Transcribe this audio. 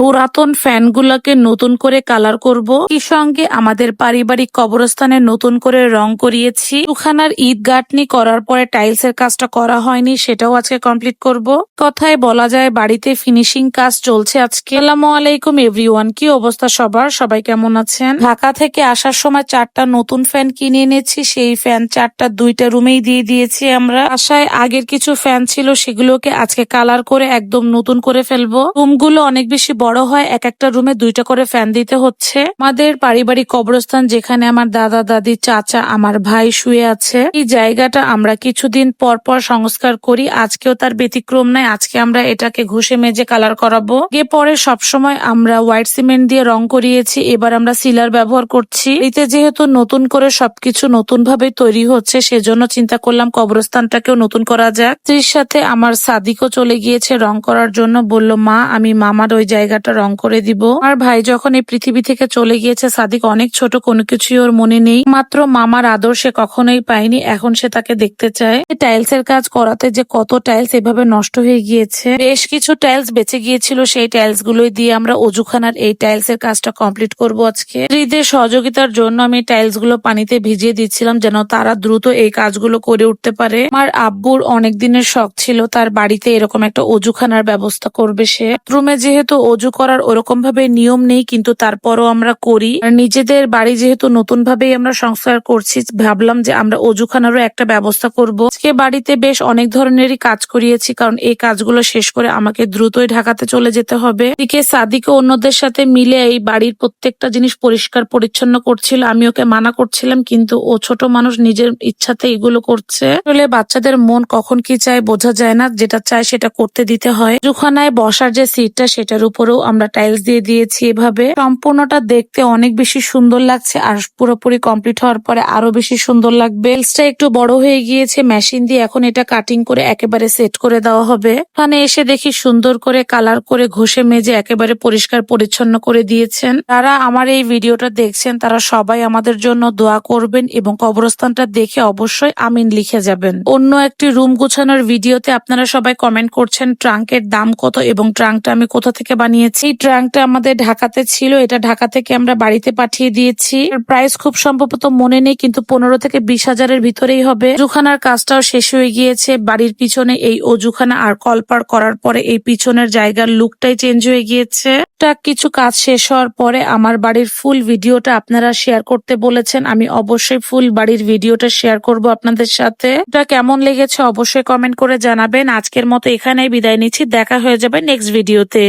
পুরাতন ফ্যানগুলোকে নতুন করে কালার করব। এই সঙ্গে আমাদের পারিবারিক কবরস্থানে নতুন করে রং করিয়েছি। দুখানার ঈদ গাঁথনি করার পরে টাইলস এর কাজটা করা হয়নি, সেটাও আজকে কমপ্লিট করব। কথায় বলা যায় বাড়িতে ফিনিশিং কাজ চলছে আজকে। আসসালামু আলাইকুম এভরিওয়ান, কি অবস্থা সবার? সবাই কেমন আছেন? ঢাকা থেকে আসার সময় 4টা নতুন ফ্যান কিনে এনেছি। সেই ফ্যান 4টা 2টা রুমেই দিয়ে দিয়েছি আমরা। আশায় আগের কিছু ফ্যান ছিল সেগুলোকে আজকে কালার করে একদম নতুন করে ফেলবো। রুমগুলো অনেক বেশি বড় হয়, এক একটা রুমে 2টা করে ফ্যান দিতে হচ্ছে। আমাদের পারিবারিক কবরস্থান, যেখানে আমার দাদা দাদি চাচা আমার ভাই শুয়ে আছে, এই জায়গাটা আমরা কিছুদিন পর পর সংস্কার করি। আজকেও তার ব্যতিক্রম নাই। আজকে আমরা এটাকে ঘষে মেজে কালার করাবো। এর পরে সবসময় আমরা হোয়াইট সিমেন্ট দিয়ে রং করিয়েছি, এবার আমরা সিলার ব্যবহার করছি। এতে যেহেতু নতুন করে সবকিছু নতুন ভাবে তৈরি হচ্ছে, সেজন্য চিন্তা করলাম কবরস্থানটাকেও নতুন করা যাক। স্ত্রীর সাথে আমার সাদিকও চলে গিয়েছে রং করার জন্য। বলল, মা আমি মামার ওই জায়গাটা রং করে দিব। আর ভাই যখন এই পৃথিবী থেকে চলে গিয়েছে, সাদিক অনেক ছোট, কোনো কিছুই ওর মনে নেই। মাত্র মামার আদর সে কখনোই পায়নি, এখন সে তাকে দেখতে চায়। টাইলস এর কাজ করাতে যে কত টাইলস এভাবে নষ্ট হয়ে গিয়েছে। বেশ কিছু টাইলস বেঁচে গিয়েছিল, সেই টাইলস গুলোই দিয়ে আমরা অজুখানার এই টাইলস এর কাজটা কমপ্লিট করব আজকে। স্ত্রীদের সহযোগিতার জন্য আমি টাইলস গুলো পানিতে ভিজিয়ে দিচ্ছিলাম, যেন তারা দ্রুত এই কাজগুলো করে উঠতে পারে। আমার আব্বুর অনেক দিনের শখ ছিল তার বাড়িতে এরকম একটা অজুখানার ব্যবস্থা করবে সে। রুমে যেহেতু অজু করার ওরকম ভাবে নিয়ম নেই, কিন্তু তারপরও আমরা করি। আর নিজেদের বাড়ি যেহেতু নতুন ভাবেই আমরা সংস্কার করছি, ভাবলাম যে আমরা অজুখানারও একটা ব্যবস্থা করব। আজকে বাড়িতে বেশ অনেক ধরনেরই কাজ করিয়েছি, কারণ এই কাজগুলো শেষ করে আমাকে দ্রুতই ঢাকাতে চলে যেতে হবে। এদিকে সাদিক ও অন্যদের সাথে মিলে এই বাড়ির প্রত্যেকটা জিনিস পরিষ্কার পরিচ্ছন্ন করছিল। আমি ওকে মানা করছিলাম, কিন্তু ও ছোট মানুষ, নিজের ইচ্ছাতে এগুলো করছে। আসলে বাচ্চাদের মন কখন কি চায় বোঝা যায় না, যেটা চায় সেটা করতে দিতে হয়। জুখানায় বসার যে সিটটা, সেটার উপরেও আমরা টাইলস দিয়ে দিয়েছি। এভাবে সম্পূর্ণটা দেখতে অনেক বেশি সুন্দর লাগছে, আর পুরোপুরি কমপ্লিট হওয়ার পরে আরো বেশি সুন্দর লাগবে। টাইলসটা একটু বড় হয়ে গিয়েছে, মেশিন দিয়ে এখন এটা কাটিং করে একেবারে সেট করে দেওয়া হবে। এখানে এসে দেখি সুন্দর করে কালার করে ঘষে মেজে একেবারে পরিষ্কার পরিচ্ছন্ন করে দিয়েছেন। যারা আমার এই ভিডিওটা দেখছেন তারা সবাই আমাদের জন্য দোয়া করবেন এবং কবরস্থানটা দেখে অবশ্যই আমিন লিখে যাবেন। অন্য একটি রুম গোছানোর ভিডিওতে আপনারা সবাই কমেন্ট করছেন ট্রাঙ্কের দাম কত এবং ট্রাঙ্কটা আমি কোথা থেকে বানিয়েছি। এই ট্রাঙ্কটা আমাদের ঢাকাতে ছিল, এটা ঢাকা থেকে আমরা বাড়িতে পাঠিয়ে দিয়েছি। প্রাইস খুব সম্ভবত মনে নেই, কিন্তু 15 থেকে 20,000-এর ভিতরেই হবে। অজুখানার কাজটাও শেষ হয়ে গিয়েছে। বাড়ির পিছনে এই অজুখানা আর কলপার করার পরে এই পিছনের জায়গার লুকটাই চেঞ্জ হয়ে গিয়েছে। কিছু কাজ শেষ হওয়ার পরে আমার বাড়ির ফুল ভিডিওটা আপনারা শেয়ার করতে বলেছেন, আমি অবশ্যই ফুল বাড়ির ভিডিওটা শেয়ার করব আপনাদের সাথে। এটা কেমন লেগেছে অবশ্যই কমেন্ট করে জানাবেন। আজকের মতো এখানেই বিদায় নিচ্ছি, দেখা হয়ে যাবে নেক্সট ভিডিওতে।